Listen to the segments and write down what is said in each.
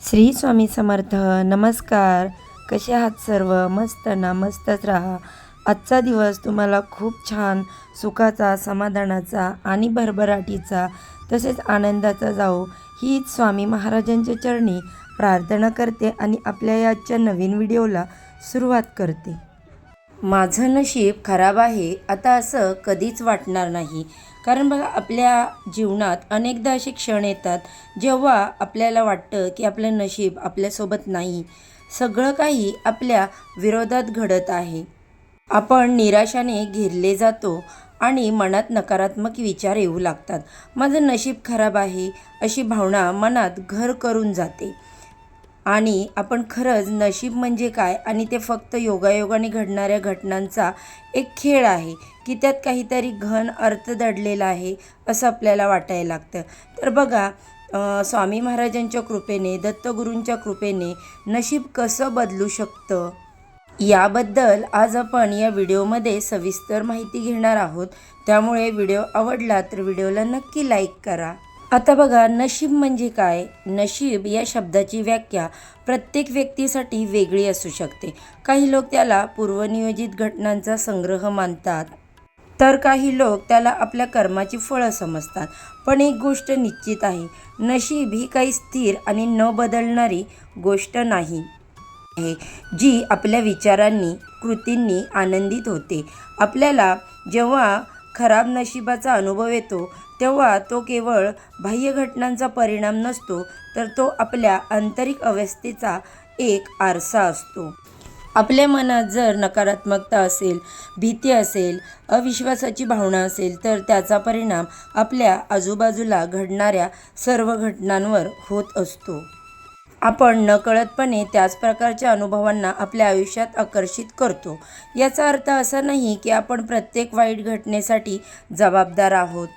श्री स्वामी समर्थ. नमस्कार. कसे आहात सर्व? मस्त ना? मस्तच राहा. आजचा दिवस तुम्हाला खूप छान सुखाचा, समाधानाचा आणि भरभराटीचा तसेच आनंदाचा जाओ हीच स्वामी महाराजांच्या चरणी प्रार्थना करते आणि आपल्या या आजच्या नवीन व्हिडिओला सुरुवात करते. माझं नशीब खराब आहे आता असं कधीच वाटणार नाही. कारण बघा, आपल्या जीवनात अनेकदा असे क्षण येतात जेव्हा आपल्याला वाटतं की आपलं नशीब आपल्यासोबत नाही, सगळं काही आपल्या विरोधात घडत आहे. आपण निराशाने घेरले जातो आणि मनात नकारात्मक विचार येऊ लागतात. माझं नशीब खराब आहे अशी भावना मनात घर करून जाते. आणि आपण खरंच नशीब म्हणजे काय आणि ते फक्त योगायोगाने घडणाऱ्या घटनांचा एक खेळ आहे की त्यात काहीतरी घन अर्थ दडलेला आहे असं आपल्याला वाटायला लागतं. तर बघा, स्वामी महाराजांच्या कृपेने, दत्तगुरूंच्या कृपेने नशीब कसं बदलू शकतं याबद्दल आज आपण या व्हिडिओमध्ये सविस्तर माहिती घेणार आहोत. त्यामुळे व्हिडिओ आवडला तर व्हिडिओला नक्की लाईक करा. आता बघा, नशीब म्हणजे काय? नशीब या शब्दाची व्याख्या प्रत्येक व्यक्तीसाठी वेगळी असू शकते. काही लोक त्याला पूर्वनियोजित घटनांचा संग्रह मानतात, तर काही लोक त्याला आपल्या कर्माची फळं समजतात. पण एक गोष्ट निश्चित आहे, नशीब ही काही स्थिर आणि न बदलणारी गोष्ट नाही आहे, जी आपल्या विचारांनी, कृतींनी आनंदित होते. आपल्याला जेव्हा खराब नशिबाचा अनुभव येतो तेव्हा तो केवळ बाह्य घटनांचा परिणाम नसतो, तर तो आपल्या आंतरिक अवस्थेचा एक आरसा असतो. आपल्या मनात जर नकारात्मकता असेल, भीती असेल, अविश्वासाची भावना असेल, तर त्याचा परिणाम आपल्या आजूबाजूला घडणाऱ्या सर्व घटनांवर होत असतो. आपण नकळतपणे त्याच प्रकारच्या अनुभवांना आपल्या आयुष्यात आकर्षित करतो. याचा अर्थ असा नाही की आपण प्रत्येक वाईट घटनेसाठी जबाबदार आहोत.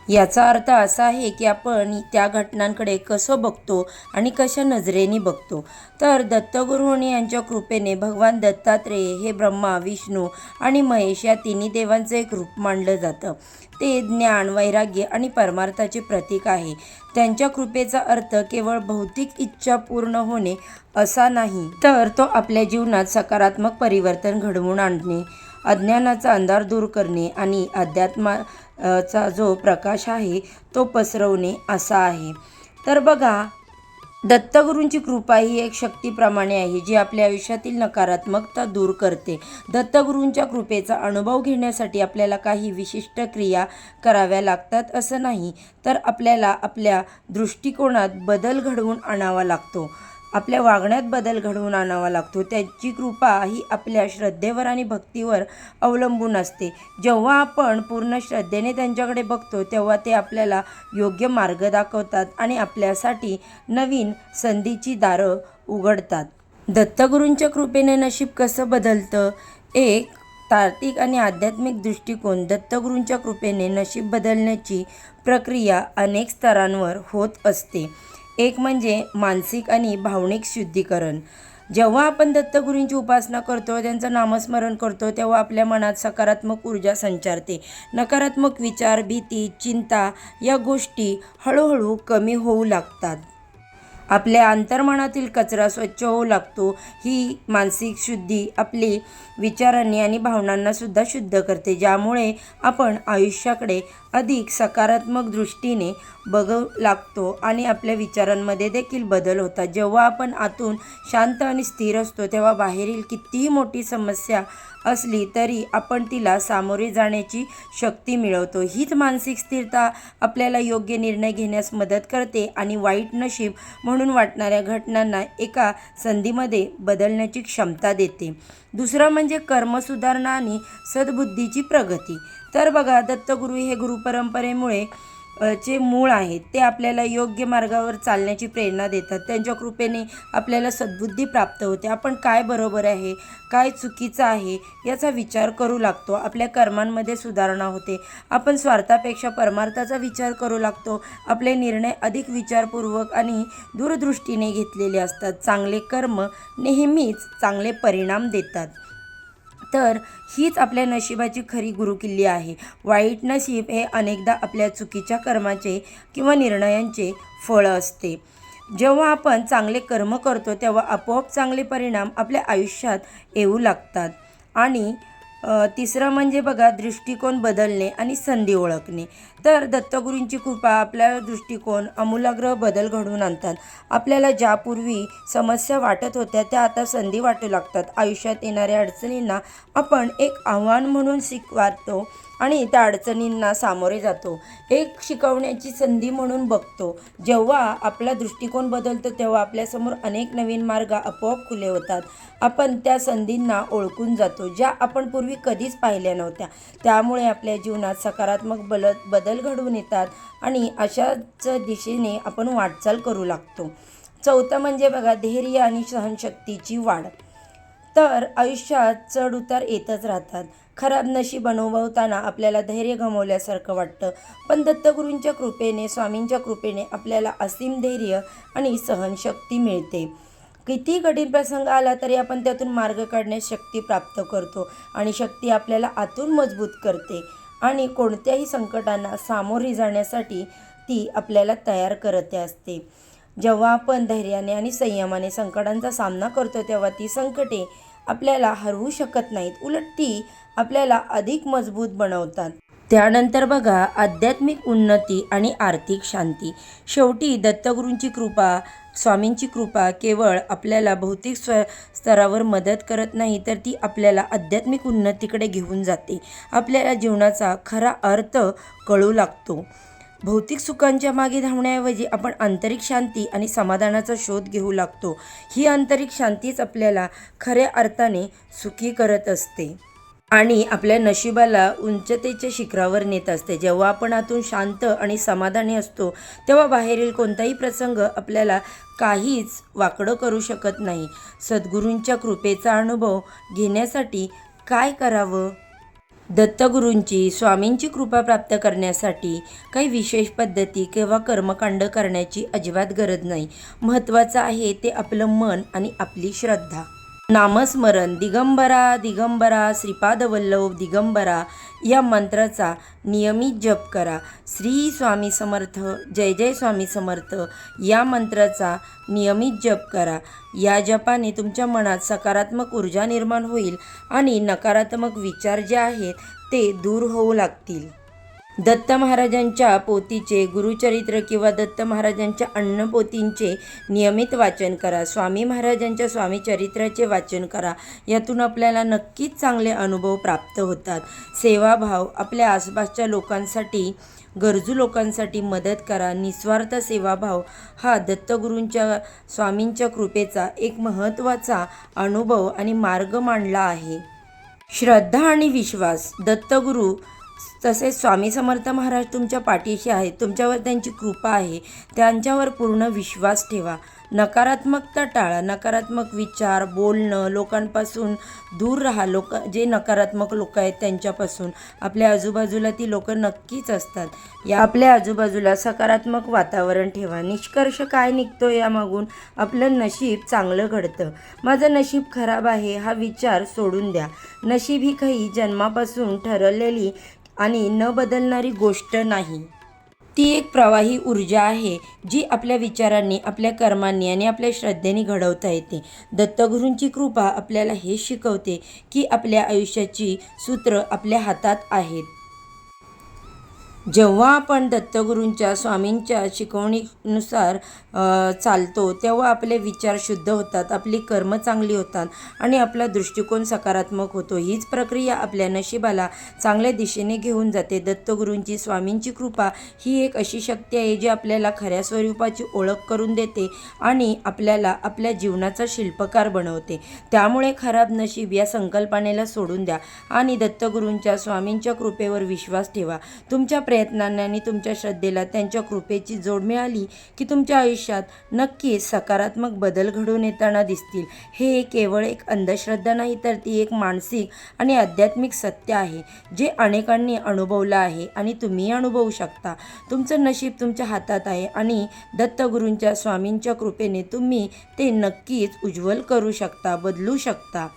याचा अर्थ असा आहे की आपण त्या घटनांकडे कसं बघतो आणि कशा नजरेने बघतो. तर दत्तगुरूंनी यांच्या कृपेने भगवान दत्तात्रेय हे ब्रह्मा, विष्णू आणि महेश या तिन्ही देवांचं एक रूप मानलं जातं. ते ज्ञान, वैराग्य आणि परमार्थाचे प्रतीक आहे. त्यांच्या कृपेचा अर्थ केवळ भौतिक इच्छा पूर्ण होणे असा नाही, तर तो आपल्या जीवनात सकारात्मक परिवर्तन घडवून आणणे, अज्ञानाचा अंधार दूर करणे आणि अध्यात्माचा जो प्रकाश आहे तो पसरवणे असा आहे. तर बघा, दत्तगुरूंची कृपा ही एक शक्तीप्रमाणे आहे जी आपल्या आयुष्यातील नकारात्मकता दूर करते. दत्तगुरूंच्या कृपेचा अनुभव घेण्यासाठी आपल्याला काही विशिष्ट क्रिया कराव्या लागतात असं नाही, तर आपल्याला आपल्या दृष्टिकोनात बदल घडवून आणावा लागतो, आपल्या वागण्यात बदल घडवून आणावा लागतो. त्याची कृपा ही आपल्या श्रद्धेवर आणि भक्तीवर अवलंबून असते. जेव्हा आपण पूर्ण श्रद्धेने त्यांच्याकडे बघतो तेव्हा ते आपल्याला योग्य मार्ग दाखवतात आणि आपल्यासाठी नवीन संधीची दारं उघडतात. दत्तगुरूंच्या कृपेने नशीब कसं बदलतं? एक तार्किक आणि आध्यात्मिक दृष्टिकोन. दत्तगुरूंच्या कृपेने नशीब बदलण्याची प्रक्रिया अनेक स्तरांवर होत असते. एक म्हणजे मानसिक आणि भावनिक शुद्धीकरण. जेव्हा आपण दत्तगुरूंची उपासना करतो, त्यांचं नामस्मरण करतो, तेव्हा आपल्या मनात सकारात्मक ऊर्जा संचारते. नकारात्मक विचार, भीती, चिंता या गोष्टी हळूहळू कमी होऊ लागतात. आपल्या अंतर्मनातील कचरा स्वच्छ होऊ लागतो. ही मानसिक शुद्धी आपली विचारांनी आणि भावनांना सुद्धा शुद्ध करते, ज्यामुळे आपण आयुष्याकडे अधिक सकारात्मक दृष्टीने बघू लागतो आणि आपल्या विचारांमध्ये देखील बदल होतात. जेव्हा आपण आतून शांत आणि स्थिर असतो तेव्हा बाहेरील कितीही मोठी समस्या असली तरी आपण तिला सामोरे जाण्याची शक्ती मिळवतो. हीच मानसिक स्थिरता आपल्याला योग्य निर्णय घेण्यास मदत करते आणि वाईट नशीब म्हणून वाटणाऱ्या घटनांना एका संधीमध्ये बदलण्याची क्षमता देते. दुसरं म्हणजे कर्मसुधारणा आणि सद्बुद्धीची प्रगती. तर बघा, दत्तगुरू हे गुरुपरंपरेमुळे चे मूळ आहेत. ते आपल्याला योग्य मार्गावर चालण्याची प्रेरणा देतात. त्यांच्या कृपेने आपल्याला सद्बुद्धी प्राप्त होते. आपण काय बरोबर आहे, काय चुकीचं आहे याचा विचार करू लागतो. आपल्या कर्मांमध्ये सुधारणा होते. आपण स्वार्थापेक्षा परमार्थाचा विचार करू लागतो. आपले निर्णय अधिक विचारपूर्वक आणि दूरदृष्टीने घेतलेले असतात. चांगले कर्म नेहमीच चांगले परिणाम देतात. तर हीच आपल्या नशिबाची खरी गुरुकिल्ली आहे. वाईट नशीब हे अनेकदा आपल्या चुकीच्या कर्माचे किंवा निर्णयांचे फळ असते. जेव्हा आपण चांगले कर्म करतो तेव्हा आपोआप चांगले परिणाम आपल्या आयुष्यात येऊ लागतात. आणि तिसरं म्हणजे बघा, दृष्टिकोन बदलणे आणि संधी ओळखणे. तर दत्तगुरूंची कृपा आपल्या दृष्टिकोन आमूलाग्र बदल घडवून आणतात. आपल्याला ज्या पूर्वी समस्या वाटत होत्या त्या आता संधी वाटू लागतात. आयुष्यात येणाऱ्या अडचणींना आपण एक आव्हान म्हणून स्वीकारतो आणि त्या अडचणींना सामोरे जातो, एक शिकवण्याची संधी म्हणून बघतो. जेव्हा आपला दृष्टिकोन बदलतो तेव्हा आपल्यासमोर अनेक नवीन मार्ग आपोआप खुले होतात. आपण त्या संधींना ओळखून जातो ज्या आपण पूर्वी कधीच पाहिल्या नव्हत्या. त्यामुळे आपल्या जीवनात सकारात्मक बदल घडून येतात आणि अशाच दिशेने आपण वाटचाल करू लागतो. चौथं म्हणजे बघा, धैर्य आणि सहनशक्तीची वाढ. तर आयुष्यात चढ उतार येतच राहतात. खराब नशीब अनुभवताना आपल्याला धैर्य गमावल्यासारखं वाटतं, पण दत्तगुरूंच्या कृपेने, स्वामींच्या कृपेने आपल्याला असीम धैर्य आणि सहनशक्ती मिळते. किती कठीण प्रसंग आला तरी आपण त्यातून मार्ग काढण्यास शक्ती प्राप्त करतो आणि शक्ती आपल्याला आतून मजबूत करते आणि कोणत्याही संकटांना सामोरे जाण्यासाठी ती आपल्याला तयार करते असते. जेव्हा आपण धैर्याने आणि संयमाने संकटांचा सामना करतो तेव्हा ती संकटे आपल्याला हरवू शकत नाहीत, उलट ती आपल्याला अधिक मजबूत बनवतात. त्यानंतर बघा, आध्यात्मिक उन्नती आणि आर्थिक शांती. शेवटी दत्तगुरूंची कृपा, स्वामींची कृपा केवळ आपल्याला भौतिक स्तरावर मदत करत नाही, तर ती आपल्याला आध्यात्मिक उन्नतीकडे घेऊन जाते. आपल्याला जीवनाचा खरा अर्थ कळू लागतो. भौतिक सुखांच्या मागे धावण्याऐवजी आपण आंतरिक शांती आणि समाधानाचा शोध घेऊ लागतो. ही आंतरिक शांतीच आपल्याला खऱ्या अर्थाने सुखी करत असते आणि आपल्या नशिबाला उंचतेच्या शिखरावर नेत असते. जेव्हा आपण आतून शांत आणि समाधानी असतो तेव्हा बाहेरील कोणताही प्रसंग आपल्याला काहीच वाकडं करू शकत नाही. सद्गुरूंच्या कृपेचा अनुभव घेण्यासाठी काय करावं? दत्तगुरूंची, स्वामींची कृपा प्राप्त करण्यासाठी काही विशेष पद्धती किंवा कर्मकांड करण्याची अजिबात गरज नाही. महत्त्वाचं आहे ते आपलं मन आणि आपली श्रद्धा. नामस्मरण. दिगंबरा दिगंबरा श्रीपादवल्लभ दिगंबरा या मंत्राचा नियमित जप करा. श्री स्वामी समर्थ, जय जय स्वामी समर्थ या मंत्राचा नियमित जप करा. या जपाने तुमच्या मनात सकारात्मक ऊर्जा निर्माण होईल आणि नकारात्मक विचार जे आहेत ते दूर होऊ लागतील. दत्त महाराजांच्या पोथीचे गुरुचरित्र किंवा दत्त महाराजांच्या अण्णपोथींचे नियमित वाचन करा. स्वामी महाराजांच्या स्वामीचरित्राचे वाचन करा. यातून आपल्याला नक्कीच चांगले अनुभव प्राप्त होतात. सेवाभाव. आपल्या आसपासच्या लोकांसाठी, गरजू लोकांसाठी मदत करा. निस्वार्थ सेवाभाव हा दत्तगुरूंच्या, स्वामींच्या कृपेचा एक महत्त्वाचा अनुभव आणि मार्ग मानला आहे. श्रद्धा आणि विश्वास. दत्तगुरू तसेच स्वामी समर्थ महाराज तुमच्या पाठीशी आहेत. तुमच्यावर त्यांची कृपा आहे. त्यांच्यावर पूर्ण विश्वास ठेवा. नकारात्मकता टाळा. नकारात्मक विचार, बोलणं, लोकांपासून दूर राहा. जे नकारात्मक लोक आहेत त्यांच्यापासून. आपल्या आजूबाजूला ती लोक नक्कीच असतात. आपल्या आजूबाजूला सकारात्मक वातावरण ठेवा. निष्कर्ष काय निघतो यामागून? आपलं नशीब चांगलं घडतं. माझं नशीब खराब आहे हा विचार सोडून द्या. नशीब ही काही जन्मापासून ठरलेली आणि न बदलणारी गोष्ट नाही. ती एक प्रवाही ऊर्जा आहे जी आपल्या विचारांनी, आपल्या कर्मांनी आणि आपल्या श्रद्धेने घडवता येते. दत्तगुरूंची कृपा आपल्याला हे शिकवते की आपल्या आयुष्याची सूत्र आपल्या हातात आहेत. जेव्हा आपण दत्तगुरूंच्या, स्वामींच्या शिकवणीनुसार चालतो तेव्हा आपले विचार शुद्ध होतात, आपली कर्म चांगली होतात आणि आपला दृष्टिकोन सकारात्मक होतो. हीच प्रक्रिया आपल्या नशिबाला चांगल्या दिशेने घेऊन जाते. दत्तगुरूंची, स्वामींची कृपा ही एक अशी शक्ती आहे जी आपल्याला खऱ्या स्वरूपाची ओळख करून देते आणि आपल्याला आपल्या जीवनाचा शिल्पकार बनवते. त्यामुळे खराब नशीब या संकल्पनेला सोडून द्या आणि दत्तगुरूंच्या, स्वामींच्या कृपेवर विश्वास ठेवा. तुमच्या प्रयत्नांनी आणि तुमच्या श्रद्धेला त्यांच्या कृपेची जोड मिळाली की तुमच्या आयुष्यात नक्कीच सकारात्मक बदल घडून येताना दिसतील. हे केवळ एक अंधश्रद्धा नाही, तर ती एक मानसिक आणि आध्यात्मिक सत्य आहे जे अनेकांनी अनुभवलं आहे आणि तुम्ही अनुभवू शकता. तुमचं नशीब तुमच्या हातात आहे आणि दत्तगुरूंच्या, स्वामींच्या कृपेने तुम्ही ते नक्कीच उज्ज्वल करू शकता, बदलू शकता.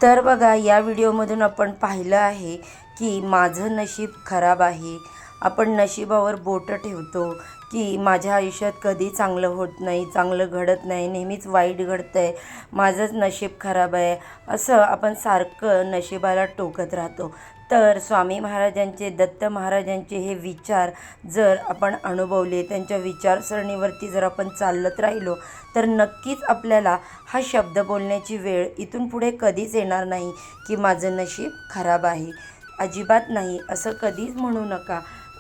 तर बघा, या व्हिडिओमधून आपण पाहिलं आहे की माझं नशीब खराब आहे आपण नशिबावर बोटं ठेवतो की माझ्या आयुष्यात कधी चांगलं होत नाही, चांगलं घडत नाही, नेहमीच वाईट घडतं आहे, माझंच नशीब खराब आहे, असं आपण सारखं नशिबाला टोकत राहतो. तर स्वामी महाराजांचे, दत्त महाराजांचे हे विचार जर आपण अनुभवले, त्यांच्या विचारसरणीवरती जर आपण चालत राहिलो, तर नक्कीच आपल्याला हा शब्द बोलण्याची वेळ इथून पुढे कधीच येणार नाही की माझं नशीब खराब आहे. अजिबात नाही, असं कधीच म्हणू नका.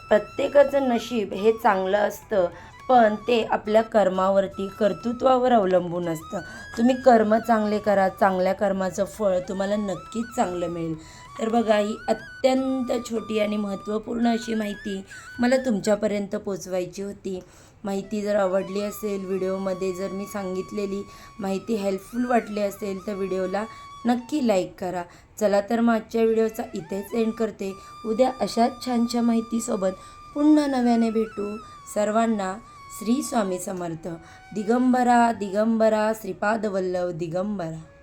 प्रत्येकाचं नशीब हे चांगलं असतं, पण ते आपल्या कर्मावरती, कर्तृत्वावर अवलंबून असतं. तुम्ही कर्म चांगले करा, चांगल्या कर्माचं फळ तुम्हाला नक्कीच चांगलं मिळेल. तर बघा, ही अत्यंत छोटी आणि महत्त्वपूर्ण अशी माहिती मला तुमच्यापर्यंत पोचवायची होती. माहिती जर आवडली असेल, व्हिडिओमध्ये जर मी सांगितलेली माहिती हेल्पफुल वाटली असेल, तर व्हिडिओला नक्की लाईक करा. चला तर मग आजच्या व्हिडिओचा इथेच एंड करते. उद्या अशाच छानशा माहितीसोबत पुन्हा नव्याने भेटू. सर्वांना श्री स्वामी समर्थ. दिगंबरा दिगंबरा श्रीपाद वल्लभ दिगंबरा.